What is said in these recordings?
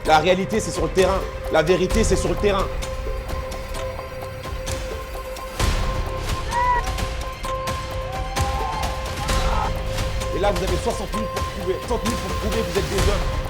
La réalité, c'est sur le terrain. La vérité, c'est sur le terrain. Et là, vous avez 60 minutes pour prouver, 30 minutes pour prouver que vous êtes des hommes.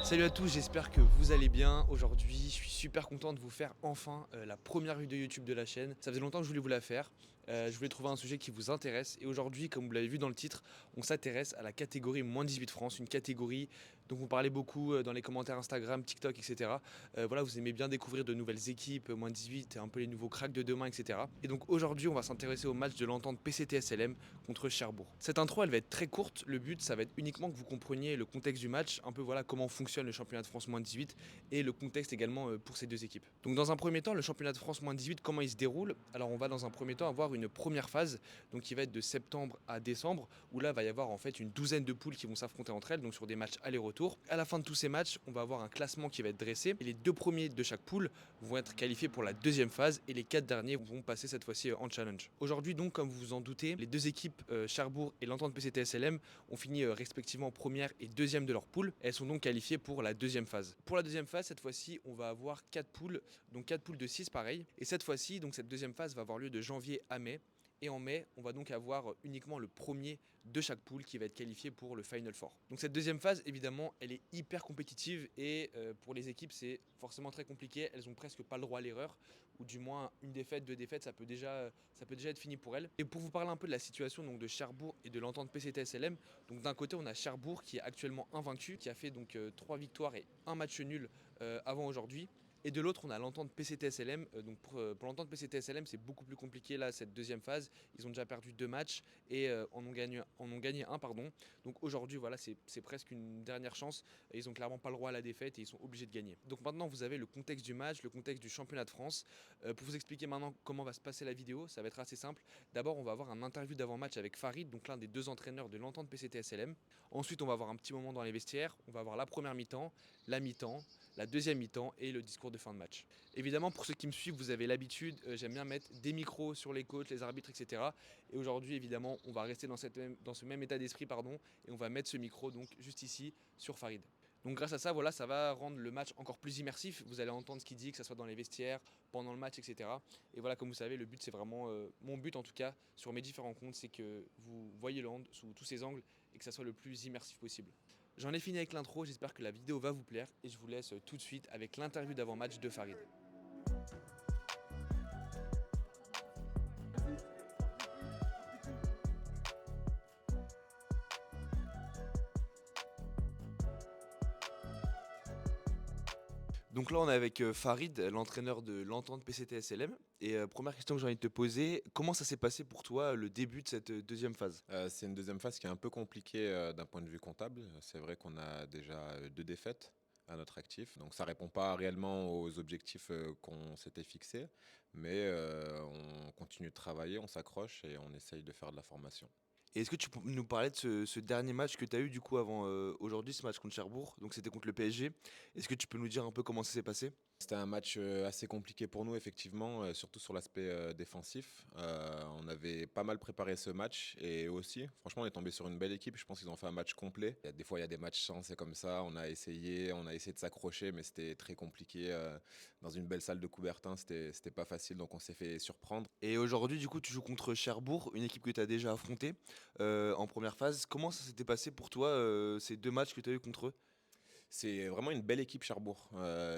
Salut à tous, j'espère que vous allez bien. Aujourd'hui, je suis super content de vous faire enfin la première vidéo YouTube de la chaîne. Ça faisait longtemps que je voulais vous la faire. Je voulais trouver un sujet qui vous intéresse. Et aujourd'hui, comme vous l'avez vu dans le titre, on s'intéresse à la catégorie moins 18 France, une catégorie dont vous parlez beaucoup dans les commentaires Instagram, TikTok, etc. Voilà, vous aimez bien découvrir de nouvelles équipes, moins 18, un peu les nouveaux cracks de demain, etc. Et donc aujourd'hui, on va s'intéresser au match de l'entente PCT-SLM contre Cherbourg. Cette intro, elle va être très courte. Le but, ça va être uniquement que vous compreniez le contexte du match, un peu voilà comment fonctionne le championnat de France moins 18 et le contexte également pour ces deux équipes. Donc dans un premier temps, le championnat de France moins 18, comment il se déroule? Alors on va dans un premier temps avoir une première phase, donc qui va être de septembre à décembre, où là va y avoir en fait une douzaine de poules qui vont s'affronter entre elles, donc sur des matchs aller-retour. À la fin de tous ces matchs, on va avoir un classement qui va être dressé, et les deux premiers de chaque poule vont être qualifiés pour la deuxième phase, et les quatre derniers vont passer cette fois-ci en challenge. Aujourd'hui donc, comme vous vous en doutez, les deux équipes Cherbourg et l'entente PCT-SLM ont fini respectivement première et deuxième de leur poule. Elles sont donc qualifiées pour la deuxième phase. Pour la deuxième phase, cette fois-ci, on va avoir 4 poules, donc 4 poules de 6 pareil. Et cette fois-ci, donc cette deuxième phase va avoir lieu de janvier à mai. Et en mai, on va donc avoir uniquement le premier de chaque poule qui va être qualifié pour le Final Four. Donc cette deuxième phase, évidemment, elle est hyper compétitive et pour les équipes, c'est forcément très compliqué. Elles ont presque pas le droit à l'erreur, ou du moins une défaite, deux défaites, ça peut déjà être fini pour elles. Et pour vous parler un peu de la situation donc, de Cherbourg et de l'entente PCT-SLM, donc d'un côté, on a Cherbourg qui est actuellement invaincu, qui a fait donc 3 victoires et un match nul avant aujourd'hui. Et de l'autre, on a l'entente PCT-SLM. Donc pour l'entente PCT-SLM, c'est beaucoup plus compliqué là, cette deuxième phase. Ils ont déjà perdu 2 matchs et en ont gagné un. Pardon. Donc aujourd'hui, voilà, c'est presque une dernière chance. Ils n'ont clairement pas le droit à la défaite et ils sont obligés de gagner. Donc maintenant, vous avez le contexte du match, le contexte du championnat de France. Pour vous expliquer maintenant comment va se passer la vidéo, ça va être assez simple. D'abord, on va avoir un interview d'avant-match avec Farid, donc l'un des deux entraîneurs de l'entente PCT-SLM. Ensuite, on va avoir un petit moment dans les vestiaires. On va avoir la première mi-temps, la mi-temps, la deuxième mi-temps et le discours de fin de match. Évidemment, pour ceux qui me suivent, vous avez l'habitude, j'aime bien mettre des micros sur les coachs, les arbitres, etc. Et aujourd'hui, évidemment, on va rester dans ce même état d'esprit, pardon, et on va mettre ce micro donc juste ici sur Farid. Donc grâce à ça, voilà, ça va rendre le match encore plus immersif. Vous allez entendre ce qu'il dit, que ce soit dans les vestiaires, pendant le match, etc. Et voilà, comme vous savez, le but, c'est vraiment, mon but en tout cas, sur mes différents comptes, c'est que vous voyez le hand sous tous ses angles et que ça soit le plus immersif possible. J'en ai fini avec l'intro, j'espère que la vidéo va vous plaire et je vous laisse tout de suite avec l'interview d'avant-match de Farid. Donc là on est avec Farid, l'entraîneur de l'entente PCT-SLM. Et première question que j'ai envie de te poser, comment ça s'est passé pour toi le début de cette deuxième phase? C'est une deuxième phase qui est un peu compliquée d'un point de vue comptable. C'est vrai qu'on a déjà 2 défaites à notre actif, donc ça répond pas réellement aux objectifs qu'on s'était fixés, mais on continue de travailler, on s'accroche et on essaye de faire de la formation. Et est-ce que tu peux nous parler de ce dernier match que tu as eu du coup avant aujourd'hui, ce match contre Cherbourg, donc c'était contre le PSG. Est-ce que tu peux nous dire un peu comment ça s'est passé? C'était un match assez compliqué pour nous, effectivement, surtout sur l'aspect défensif. On avait pas mal préparé ce match et eux aussi. Franchement, on est tombé sur une belle équipe. Je pense qu'ils ont fait un match complet. Des fois, il y a des matchs chance, c'est comme ça. On a essayé de s'accrocher, mais c'était très compliqué. Dans une belle salle de Coubertin, c'était pas facile, donc on s'est fait surprendre. Et aujourd'hui du coup tu joues contre Cherbourg, une équipe que tu as déjà affrontée en première phase. Comment ça s'était passé pour toi ces deux matchs que tu as eu contre eux? C'est vraiment une belle équipe Cherbourg.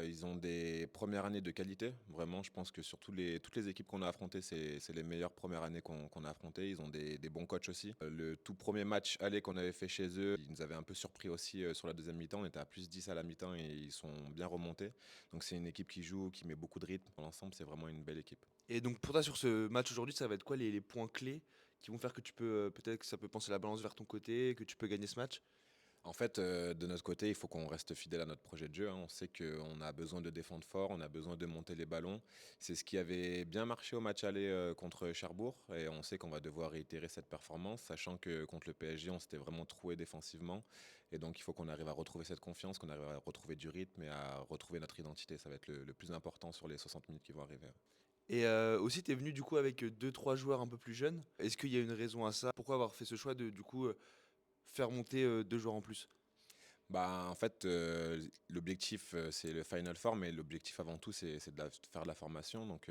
Ils ont des premières années de qualité. Vraiment, je pense que sur toutes les équipes qu'on a affrontées, c'est les meilleures premières années qu'on a affrontées. Ils ont des bons coachs aussi. Le tout premier match aller qu'on avait fait chez eux, ils nous avaient un peu surpris aussi sur la deuxième mi-temps. On était à plus 10 à la mi-temps et ils sont bien remontés. Donc c'est une équipe qui joue, qui met beaucoup de rythme. Pour l'ensemble, c'est vraiment une belle équipe. Et donc pour toi sur ce match aujourd'hui, ça va être quoi les points clés qui vont faire que tu peux peut-être que ça peut pencher la balance vers ton côté, que tu peux gagner ce match? En fait, de notre côté, il faut qu'on reste fidèle à notre projet de jeu, hein. On sait qu'on a besoin de défendre fort, on a besoin de monter les ballons. C'est ce qui avait bien marché au match aller contre Cherbourg et on sait qu'on va devoir réitérer cette performance, sachant que contre le PSG, on s'était vraiment troué défensivement. Et donc, il faut qu'on arrive à retrouver cette confiance, qu'on arrive à retrouver du rythme et à retrouver notre identité. Ça va être le plus important sur les 60 minutes qui vont arriver. Et aussi, tu es venu du coup avec 2-3 joueurs un peu plus jeunes. Est-ce qu'il y a une raison à ça? Pourquoi avoir fait ce choix de du coup faire monter 2 joueurs en plus? Bah, en fait, l'objectif, c'est le Final Four, mais l'objectif avant tout, c'est de faire de la formation. Donc,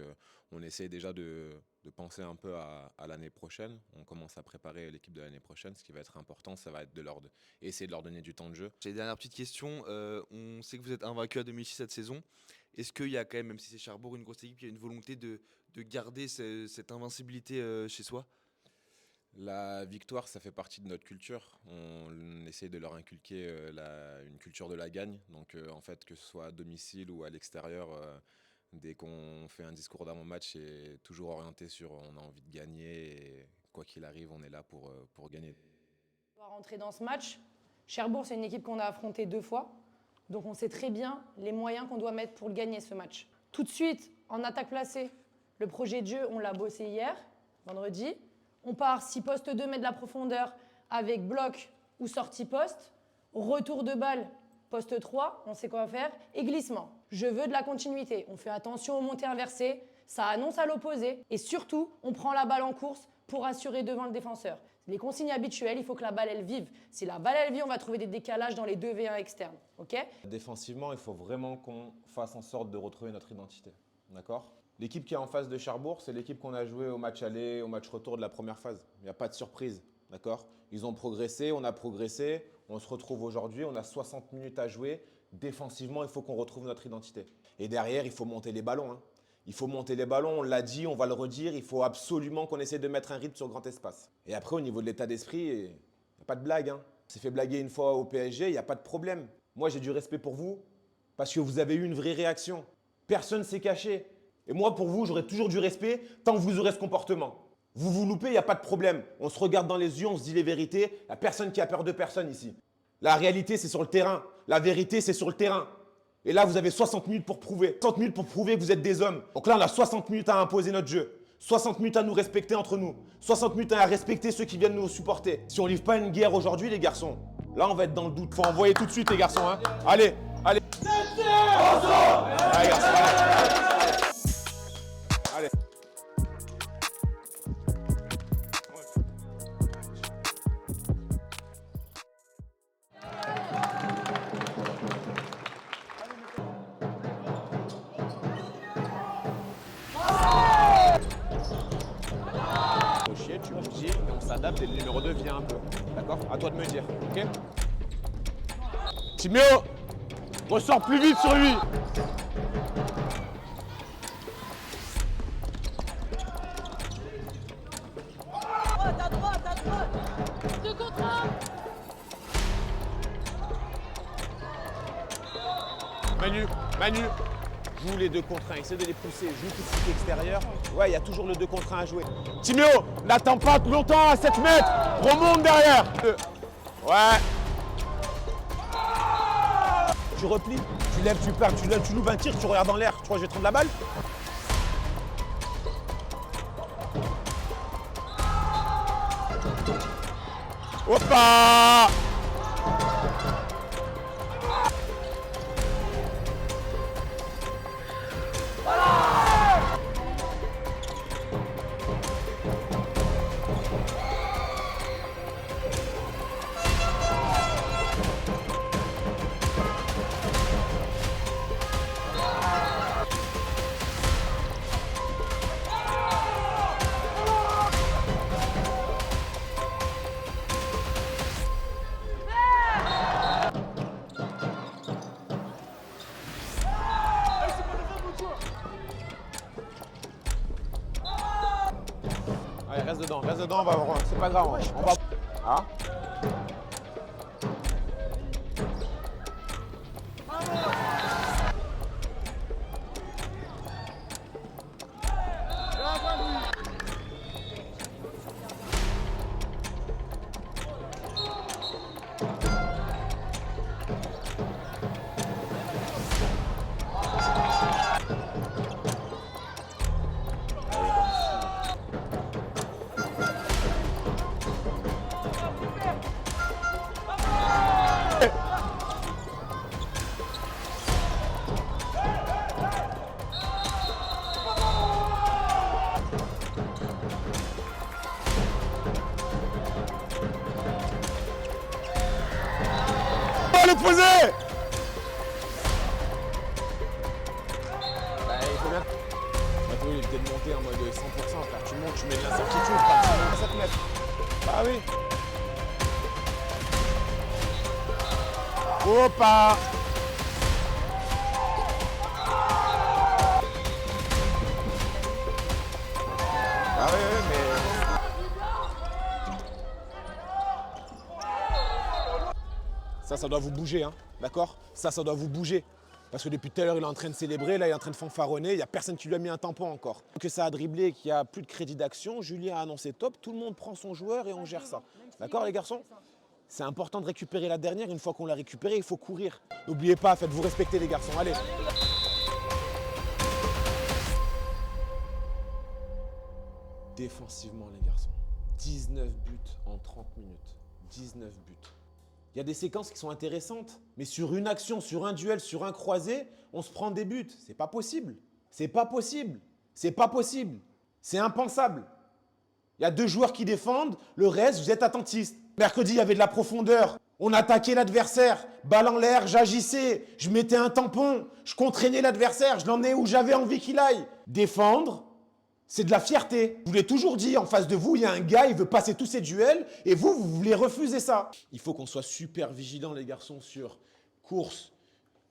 on essaie déjà de penser un peu à l'année prochaine. On commence à préparer l'équipe de l'année prochaine. Ce qui va être important, ça va être essayer de leur donner du temps de jeu. J'ai une dernière petite question. On sait que vous êtes invaincu à domicile cette saison. Est-ce qu'il y a quand même si c'est Cherbourg, une grosse équipe, il y a une volonté de garder cette invincibilité chez soi? La victoire, ça fait partie de notre culture. On essaie de leur inculquer une culture de la gagne. Donc, en fait, que ce soit à domicile ou à l'extérieur, dès qu'on fait un discours d'avant-match, c'est toujours orienté sur on a envie de gagner et quoi qu'il arrive, on est là pour gagner. On va rentrer dans ce match. Cherbourg, c'est une équipe qu'on a affrontée 2 fois. Donc, on sait très bien les moyens qu'on doit mettre pour le gagner, ce match. Tout de suite, en attaque placée, le projet de jeu, on l'a bossé hier, vendredi. On part 6 postes 2, met de la profondeur avec bloc ou sortie poste. Retour de balle, poste 3, on sait quoi faire. Et glissement. Je veux de la continuité. On fait attention aux montées inversées. Ça annonce à l'opposé. Et surtout, on prend la balle en course pour assurer devant le défenseur. Les consignes habituelles, il faut que la balle, elle vive. Si la balle, elle vit, on va trouver des décalages dans les 2v1 externes. Ok ? Défensivement, il faut vraiment qu'on fasse en sorte de retrouver notre identité. D'accord ? L'équipe qui est en face de Cherbourg, c'est l'équipe qu'on a joué au match aller, au match retour de la première phase. Il n'y a pas de surprise. D'accord ? Ils ont progressé, on a progressé. On se retrouve aujourd'hui, on a 60 minutes à jouer. Défensivement, il faut qu'on retrouve notre identité. Et derrière, il faut monter les ballons. Hein. Il faut monter les ballons, on l'a dit, on va le redire. Il faut absolument qu'on essaie de mettre un rythme sur grand espace. Et après, au niveau de l'état d'esprit, il n'y a pas de blague. Hein. On s'est fait blaguer une fois au PSG, il n'y a pas de problème. Moi, j'ai du respect pour vous parce que vous avez eu une vraie réaction. Personne ne s'est caché. Et moi, pour vous, j'aurai toujours du respect tant que vous aurez ce comportement. Vous vous loupez, il n'y a pas de problème. On se regarde dans les yeux, on se dit les vérités. Il n'y a personne qui a peur de personne ici. La réalité, c'est sur le terrain. La vérité, c'est sur le terrain. Et là, vous avez 60 minutes pour prouver. 60 minutes pour prouver que vous êtes des hommes. Donc là, on a 60 minutes à imposer notre jeu. 60 minutes à nous respecter entre nous. 60 minutes à respecter ceux qui viennent nous supporter. Si on ne livre pas une guerre aujourd'hui, les garçons, là, on va être dans le doute. Faut envoyer tout de suite, les garçons. Hein. Allez, allez. Allez, garçons, allez. Allez. Au chier, tu me dis, et on s'adapte et le numéro 2 vient un peu. D'accord ? À toi de me dire, ok ? Timéo, ressors plus vite sur lui. À droite. 2 contre 1. Manu, joue les 2 contre 1, essaie de les pousser, joue tout de suite extérieur. Ouais, il y a toujours le 2 contre 1 à jouer. Timéo, n'attends pas longtemps à 7 mètres, remonte derrière. Ouais. Tu replies, tu lèves, tu pars, tu loues un tir, tu regardes dans l'air. Tu crois que je vais te rendre la balle ? Hoppa! Allez, reste dedans, on va voir. C'est pas grave, on va. Ah. reposer. Bah, il faut bien. Maintenant, il est peut-être monté en mode 100%. Frère. Tu montes, tu mets de l'incertitude. Frère. Tu montes à 7 mètres. Bah oui. Opa. Ah oui, mais... Ça doit vous bouger, hein, d'accord? Ça doit vous bouger. Parce que depuis tout à l'heure, il est en train de célébrer, là, il est en train de fanfaronner, il n'y a personne qui lui a mis un tampon encore. Que ça a dribblé, qu'il n'y a plus de crédit d'action, Julien a annoncé top, tout le monde prend son joueur et on gère ça. D'accord, les garçons? C'est important de récupérer la dernière, une fois qu'on l'a récupérée, il faut courir. N'oubliez pas, faites-vous respecter, les garçons, allez. Défensivement, les garçons, 19 buts en 30 minutes. 19 buts. Il y a des séquences qui sont intéressantes, mais sur une action, sur un duel, sur un croisé, on se prend des buts. C'est pas possible. C'est pas possible. C'est pas possible. C'est impensable. Il y a 2 joueurs qui défendent, le reste, vous êtes attentistes. Mercredi, il y avait de la profondeur. On attaquait l'adversaire, balle en l'air, j'agissais, je mettais un tampon, je contraignais l'adversaire, je l'emmenais où j'avais envie qu'il aille. Défendre, c'est de la fierté. Je vous l'ai toujours dit, en face de vous, il y a un gars, il veut passer tous ses duels, et vous voulez refuser ça. Il faut qu'on soit super vigilants, les garçons, sur course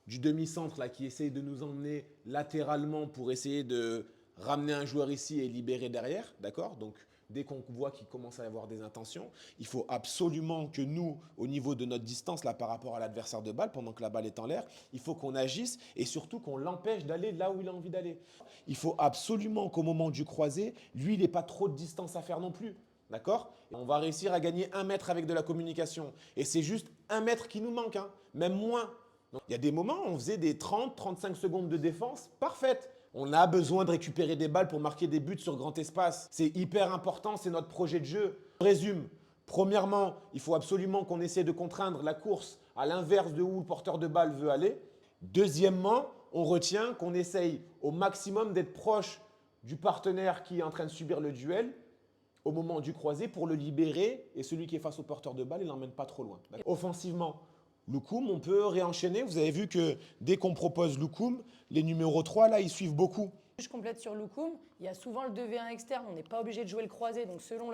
du demi-centre là, qui essaye de nous emmener latéralement pour essayer de ramener un joueur ici et libérer derrière, d'accord? Donc, dès qu'on voit qu'il commence à y avoir des intentions, il faut absolument que nous, au niveau de notre distance là, par rapport à l'adversaire de balle, pendant que la balle est en l'air, il faut qu'on agisse et surtout qu'on l'empêche d'aller là où il a envie d'aller. Il faut absolument qu'au moment du croisé, lui, il n'ait pas trop de distance à faire non plus. D'accord? On va réussir à gagner 1 mètre avec de la communication. Et c'est juste 1 mètre qui nous manque, hein, même moins. Donc, il y a des moments où on faisait des 30-35 secondes de défense parfaites. On a besoin de récupérer des balles pour marquer des buts sur grand espace. C'est hyper important, c'est notre projet de jeu. Je résume. Premièrement, il faut absolument qu'on essaie de contraindre la course à l'inverse de où le porteur de balle veut aller. Deuxièmement, on retient qu'on essaye au maximum d'être proche du partenaire qui est en train de subir le duel au moment du croisé pour le libérer et celui qui est face au porteur de balle, il l'emmène pas trop loin. Offensivement, Loukoum, on peut réenchaîner. Vous avez vu que dès qu'on propose Loukoum, les numéros 3, là, ils suivent beaucoup. Je complète sur Loukoum, il y a souvent le 2v1 externe, on n'est pas obligé de jouer le croisé, donc selon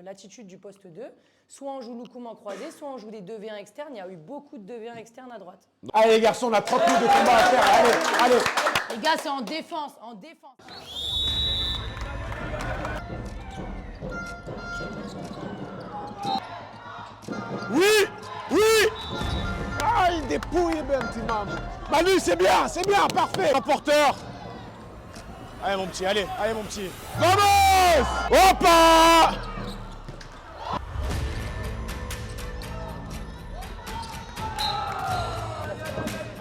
l'attitude du poste 2, soit on joue Loukoum en croisé, soit on joue des 2v1 externes, il y a eu beaucoup de 2v1 externes à droite. Allez les garçons, on a 30 minutes de combat à faire, allez, allez. Les gars, c'est en défense, en défense. Oui, oui. Ah, il dépouille, ben, petit maman. Manu, c'est bien, parfait. Un porteur. Allez mon petit, allez mon petit. Vamos! Hoppa!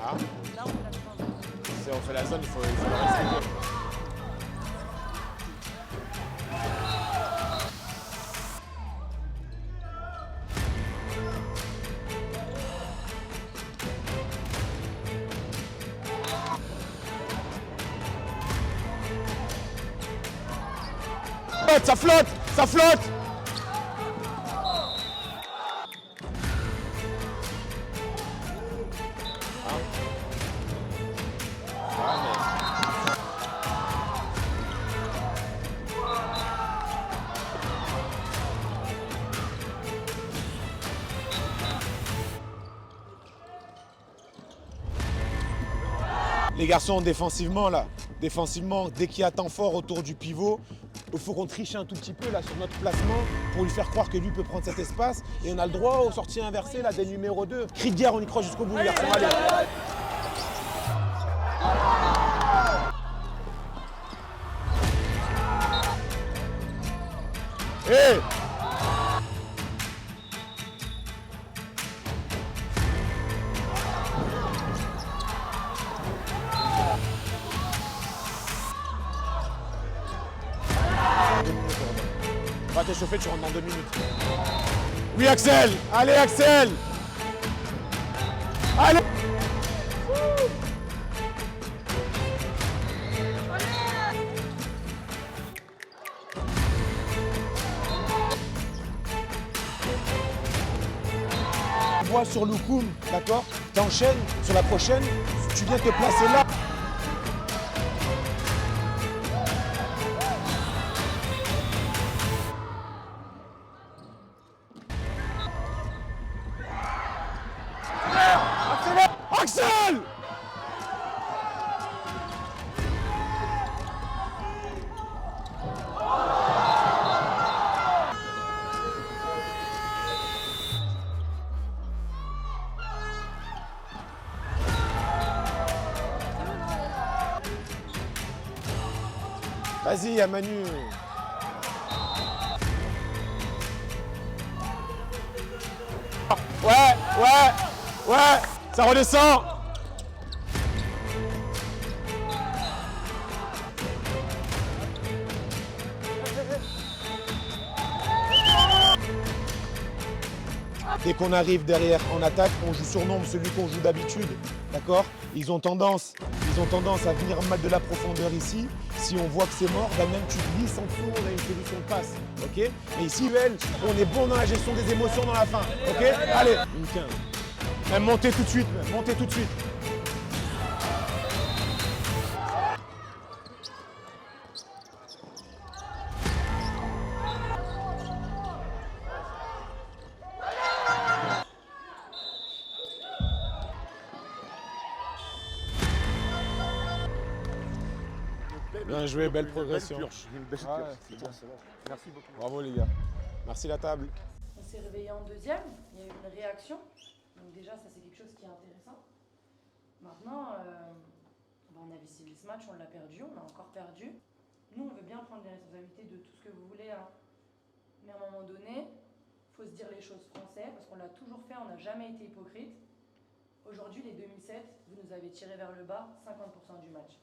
Ah. Si on fait la zone, il faut le respecter. Ça flotte, ça flotte. Les garçons, défensivement, dès qu'il y a temps fort autour du pivot, il faut qu'on triche un tout petit peu là, sur notre placement pour lui faire croire que lui peut prendre cet espace. Et on a le droit aux sorties inversées là, des numéros 2. Cri de guerre, on y croit jusqu'au bout, les garçons. Allez. Hey! Va t'échauffer, tu rentres dans 2 minutes. Oui, Axel! Allez, Axel! Allez! fois sur Loukoum, d'accord? T'enchaînes, sur la prochaine, tu viens te placer là. Axel! Vas-y, à Manu. Ouais, ça redescend. Dès qu'on arrive derrière en attaque, on joue sur nombre, celui qu'on joue d'habitude, d'accord? Ils ont tendance à venir mettre de la profondeur ici. Si on voit que c'est mort, bah même tu glisses en dessous, on a une solution de passe, ok? Mais ici, on est bon dans la gestion des émotions dans la fin, ok? Allez, une 15. Même montez tout de suite, montez tout de suite. Bien joué, belle progression. Merci beaucoup. Bravo les gars. Merci la table. On s'est réveillé en deuxième, il y a eu une réaction. Donc déjà, ça c'est quelque chose qui est intéressant. Maintenant, on avait ciblé ce match, on l'a perdu, on a encore perdu. Nous, on veut bien prendre les responsabilités de tout ce que vous voulez. Hein. Mais à un moment donné, il faut se dire les choses français, parce qu'on l'a toujours fait, on n'a jamais été hypocrite. Aujourd'hui, les 2007, vous nous avez tiré vers le bas 50% du match.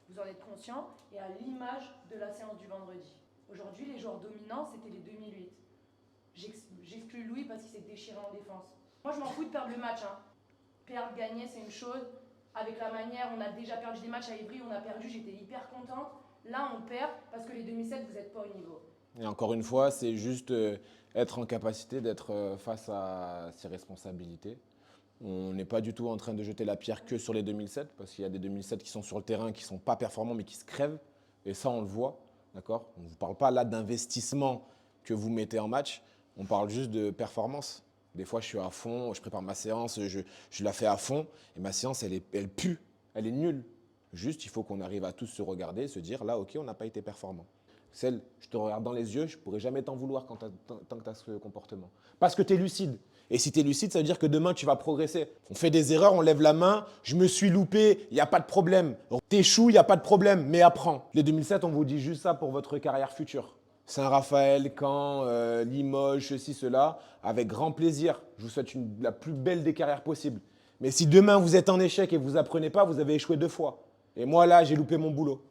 Vous en êtes conscient, et à l'image de la séance du vendredi. Aujourd'hui, les joueurs dominants, c'était les 2008. J'exclus Louis parce qu'il s'est déchiré en défense. Moi, je m'en fous de perdre le match. Hein. Perdre, gagner, c'est une chose. Avec la manière, on a déjà perdu des matchs à Ivry, on a perdu, j'étais hyper contente. Là, on perd parce que les 2007, vous n'êtes pas au niveau. Et encore une fois, c'est juste être en capacité d'être face à ses responsabilités. On n'est pas du tout en train de jeter la pierre que sur les 2007, parce qu'il y a des 2007 qui sont sur le terrain, qui ne sont pas performants, mais qui se crèvent. Et ça, on le voit. D'accord? On ne vous parle pas là d'investissement que vous mettez en match. On parle juste de performance. Des fois, je suis à fond, je prépare ma séance, je la fais à fond. Et ma séance, elle pue, elle est nulle. Juste, il faut qu'on arrive à tous se regarder et se dire, là, OK, on n'a pas été performant. Celle, je te regarde dans les yeux, je ne pourrai jamais t'en vouloir tant que tu as ce comportement. Parce que tu es lucide. Et si tu es lucide, ça veut dire que demain, tu vas progresser. On fait des erreurs, on lève la main, je me suis loupé, il n'y a pas de problème. T'échoues, il n'y a pas de problème, mais apprends. Les 2007, on vous dit juste ça pour votre carrière future. Saint-Raphaël, Caen, Limoges, ceci, cela, avec grand plaisir. Je vous souhaite la plus belle des carrières possibles. Mais si demain, vous êtes en échec et vous n'apprenez pas, vous avez échoué 2 fois. Et moi, là, j'ai loupé mon boulot.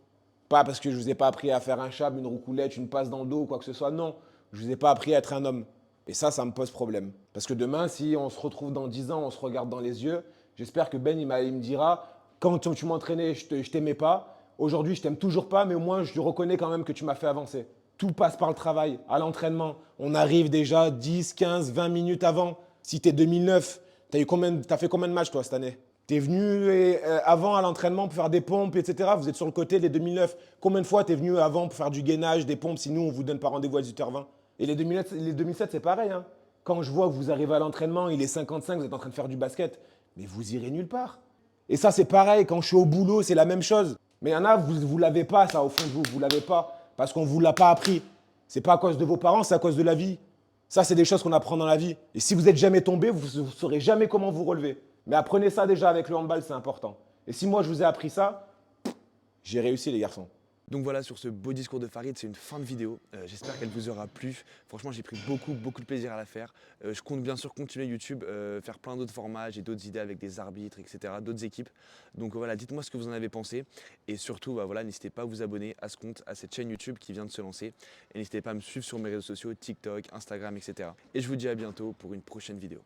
Pas parce que je ne vous ai pas appris à faire un chab, une roucoulette, une passe dans le dos ou quoi que ce soit. Non, je ne vous ai pas appris à être un homme. Et ça me pose problème. Parce que demain, si on se retrouve dans 10 ans, on se regarde dans les yeux, j'espère que Ben, il me dira, quand tu m'entraînais, je t'aimais pas. Aujourd'hui, je t'aime toujours pas, mais au moins, je reconnais quand même que tu m'as fait avancer. Tout passe par le travail, à l'entraînement. On arrive déjà 10, 15, 20 minutes avant. Si tu es 2009, tu as fait combien de matchs, toi, cette année? Tu es venu avant à l'entraînement pour faire des pompes, etc. Vous êtes sur le côté des 2009. Combien de fois tu es venu avant pour faire du gainage, des pompes, si nous, on ne vous donne pas rendez-vous à 18h20? Et les 2007, c'est pareil. Hein. Quand je vois que vous arrivez à l'entraînement, il est 55, vous êtes en train de faire du basket, mais vous irez nulle part. Et ça, c'est pareil. Quand je suis au boulot, c'est la même chose. Mais il y en a, vous ne l'avez pas, ça, au fond de vous. Vous ne l'avez pas parce qu'on ne vous l'a pas appris. Ce n'est pas à cause de vos parents, c'est à cause de la vie. Ça, c'est des choses qu'on apprend dans la vie. Et si vous n'êtes jamais tombé, vous ne saurez jamais comment vous relever. Mais apprenez ça déjà avec le handball, c'est important. Et si moi, je vous ai appris ça, j'ai réussi, les garçons. Donc voilà, sur ce beau discours de Farid, c'est une fin de vidéo. J'espère qu'elle vous aura plu. Franchement, j'ai pris beaucoup de plaisir à la faire. Je compte bien sûr continuer YouTube, faire plein d'autres formats. J'ai d'autres idées avec des arbitres, etc., d'autres équipes. Donc voilà, dites-moi ce que vous en avez pensé. Et surtout, n'hésitez pas à vous abonner à ce compte, à cette chaîne YouTube qui vient de se lancer. Et n'hésitez pas à me suivre sur mes réseaux sociaux, TikTok, Instagram, etc. Et je vous dis à bientôt pour une prochaine vidéo.